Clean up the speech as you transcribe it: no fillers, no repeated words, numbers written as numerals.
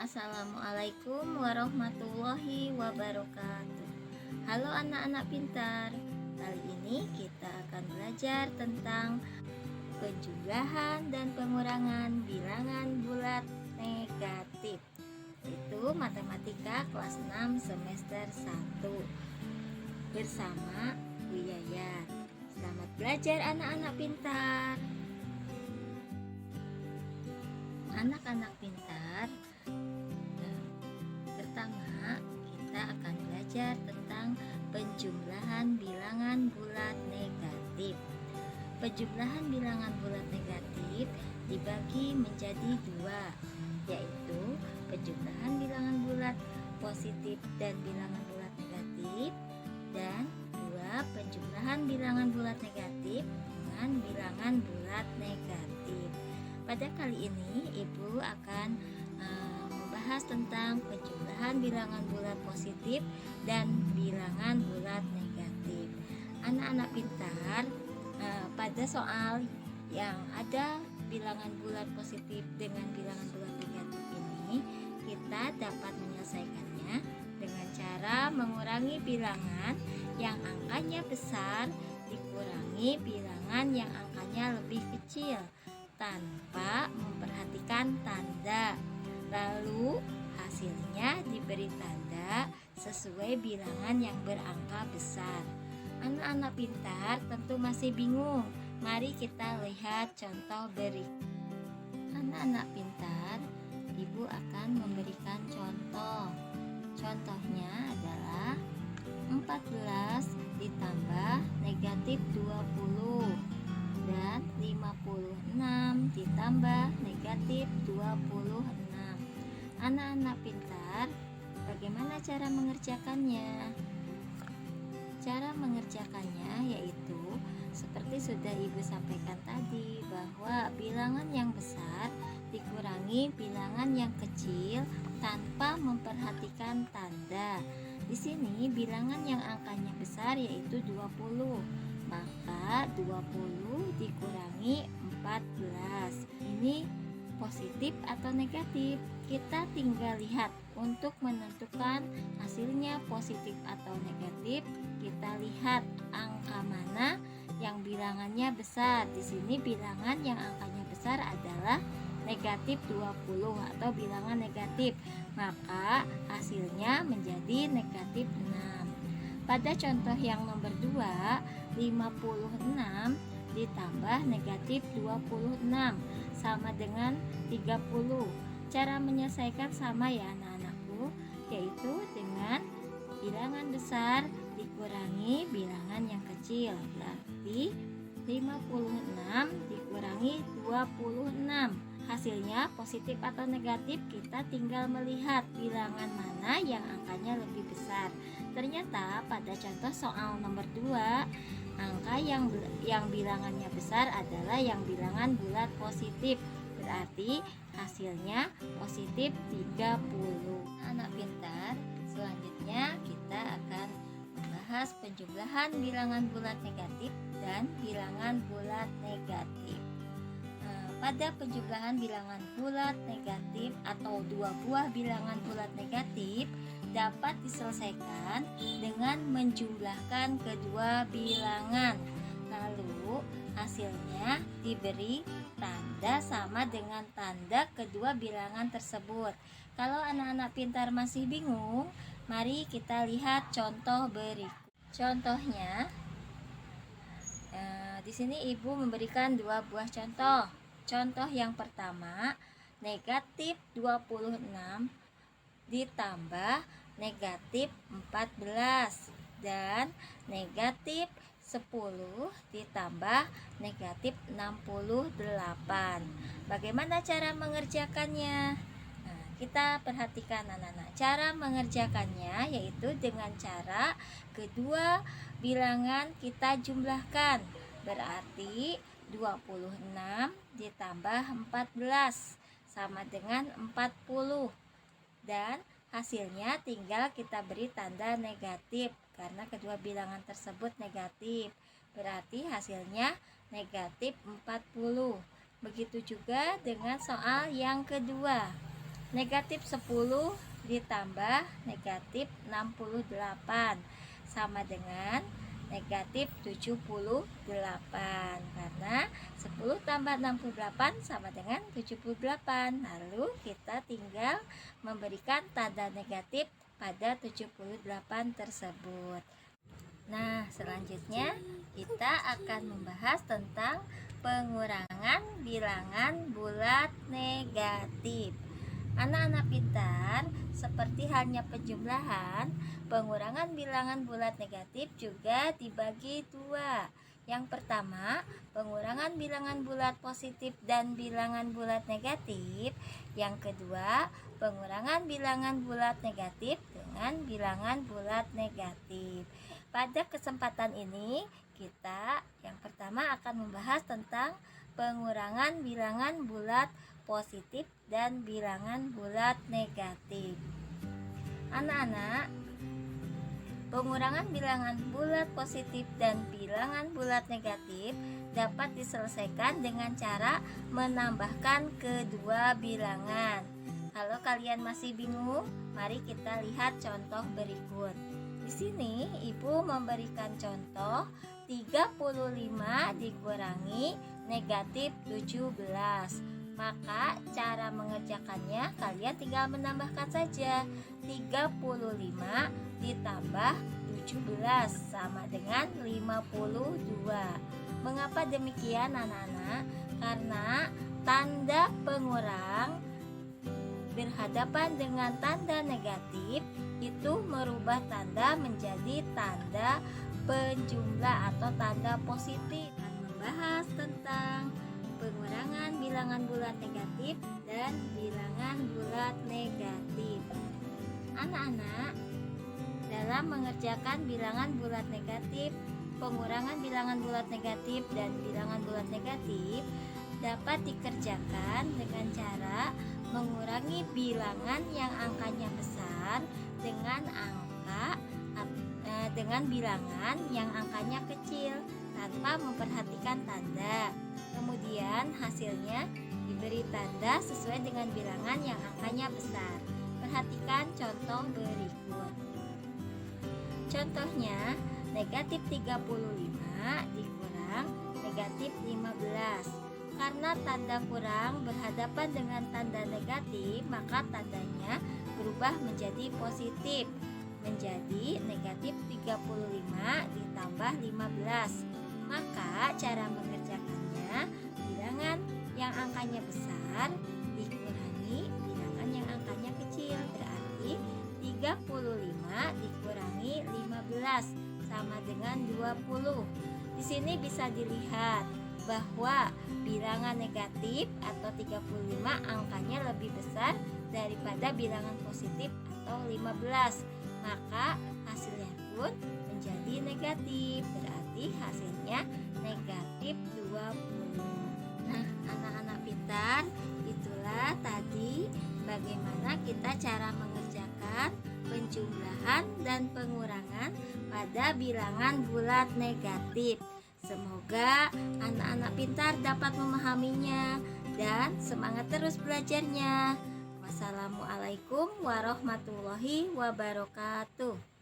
Assalamualaikum warahmatullahi wabarakatuh. Halo anak-anak pintar. Kali ini kita akan belajar tentang penjumlahan dan pengurangan bilangan bulat negatif. Itu matematika kelas 6 semester 1 bersama Bu Yayat. Selamat belajar anak-anak pintar. Anak-anak pintar, pertama kita akan belajar tentang penjumlahan bilangan bulat negatif. Penjumlahan bilangan bulat negatif dibagi menjadi dua, yaitu penjumlahan bilangan bulat positif dan bilangan bulat negatif, dan dua penjumlahan bilangan bulat negatif dengan bilangan bulat negatif. Pada kali ini Ibu akan membahas tentang penjumlahan bilangan bulat positif dan bilangan bulat negatif. Anak-anak pintar, pada soal yang ada bilangan bulat positif dengan bilangan bulat negatif ini, kita dapat menyelesaikannya dengan cara mengurangi bilangan yang angkanya besar dikurangi bilangan yang angkanya lebih kecil tanpa memperhatikan tanda. Lalu hasilnya diberi tanda sesuai bilangan yang berangka besar. Anak-anak pintar tentu masih bingung. Mari kita lihat contoh berikut. Anak-anak pintar, Ibu akan memberikan contoh. Contohnya adalah 14 ditambah negatif 20 dan 56 ditambah negatif 26. Anak-anak pintar, bagaimana cara mengerjakannya? Cara mengerjakannya yaitu seperti sudah Ibu sampaikan tadi, bahwa bilangan yang besar dikurangi bilangan yang kecil tanpa memperhatikan tanda. Di sini bilangan yang angkanya besar yaitu 20. Maka 20 dikurangi 14. Ini positif atau negatif? Kita tinggal lihat. Untuk menentukan hasilnya positif atau negatif, kita lihat angka mana yang bilangannya besar. Di sini bilangan yang angkanya besar adalah negatif 20 atau bilangan negatif. Maka hasilnya menjadi negatif 6. Pada contoh yang nomor 2, 56 ditambah negatif 26 sama dengan 30. Cara menyelesaikan sama ya anak-anakku, yaitu dengan bilangan besar dikurangi bilangan yang kecil. Berarti 56 dikurangi 26. Hasilnya positif atau negatif, kita tinggal melihat bilangan mana yang angkanya lebih besar. Ternyata pada contoh soal nomor 2, angka yang bilangannya besar adalah yang bilangan bulat positif. Berarti hasilnya positif 30. Anak pintar, selanjutnya kita akan membahas penjumlahan bilangan bulat negatif dan bilangan bulat negatif. Pada penjumlahan bilangan bulat negatif atau dua buah bilangan bulat negatif dapat diselesaikan dengan menjumlahkan kedua bilangan. Lalu hasilnya diberi tanda sama dengan tanda kedua bilangan tersebut. Kalau anak-anak pintar masih bingung, mari kita lihat contoh berikut. Contohnya, di sini Ibu memberikan dua buah contoh. Contoh yang pertama, negatif 26 ditambah negatif 14 dan negatif 10 ditambah negatif 68. Bagaimana cara mengerjakannya? Nah, kita perhatikan anak-anak. Cara mengerjakannya yaitu dengan cara kedua bilangan kita jumlahkan. Berarti 26 ditambah 14 sama dengan 40. Dan hasilnya tinggal kita beri tanda negatif karena kedua bilangan tersebut negatif. Berarti hasilnya negatif 40. Begitu juga dengan soal yang kedua. Negatif 10 ditambah negatif 68 sama dengan negatif 78, karena 10 tambah 68 sama dengan 78. Lalu kita tinggal memberikan tanda negatif pada 78 tersebut. Nah, selanjutnya kita akan membahas tentang pengurangan bilangan bulat negatif. Anak-anak pintar, seperti halnya penjumlahan, pengurangan bilangan bulat negatif juga dibagi dua. Yang pertama, pengurangan bilangan bulat positif dan bilangan bulat negatif. Yang kedua, pengurangan bilangan bulat negatif dengan bilangan bulat negatif. Pada kesempatan ini, kita yang pertama akan membahas tentang pengurangan bilangan bulat positif dan bilangan bulat negatif. Anak-anak, pengurangan bilangan bulat positif dan bilangan bulat negatif dapat diselesaikan dengan cara menambahkan kedua bilangan. Kalau kalian masih bingung, mari kita lihat contoh berikut. Di sini Ibu memberikan contoh 35 dikurangi negatif 17. Maka cara mengerjakannya kalian tinggal menambahkan saja. 35 ditambah 17 sama dengan 52. Mengapa demikian anak-anak? Karena tanda pengurang berhadapan dengan tanda negatif itu merubah tanda menjadi tanda penjumlah atau tanda positif. Dan membahas tentang pengurangan bilangan bulat negatif dan bilangan bulat negatif. Anak-anak, dalam mengerjakan bilangan bulat negatif, pengurangan bilangan bulat negatif dan bilangan bulat negatif dapat dikerjakan dengan cara mengurangi bilangan yang angkanya besar dengan bilangan yang angkanya kecil tanpa memperhatikan tanda. Kemudian hasilnya diberi tanda sesuai dengan bilangan yang angkanya besar. Perhatikan contoh berikut. Contohnya, negatif 35 dikurang negatif 15. Karena tanda kurang berhadapan dengan tanda negatif, maka tandanya berubah menjadi positif, menjadi negatif 35 ditambah 15. Maka cara mengerjakannya, bilangan yang angkanya besar dikurangi bilangan yang angkanya kecil, berarti 35 dikurangi 15 sama dengan 20. Di sini bisa dilihat bahwa bilangan negatif atau 35 angkanya lebih besar daripada bilangan positif atau 15. Maka hasilnya pun menjadi negatif, berarti hasilnya negatif 20. Nah, anak-anak pintar, itulah tadi bagaimana kita cara mengerjakan penjumlahan dan pengurangan pada bilangan bulat negatif. Semoga anak-anak pintar dapat memahaminya dan semangat terus belajarnya. Wassalamualaikum warahmatullahi wabarakatuh.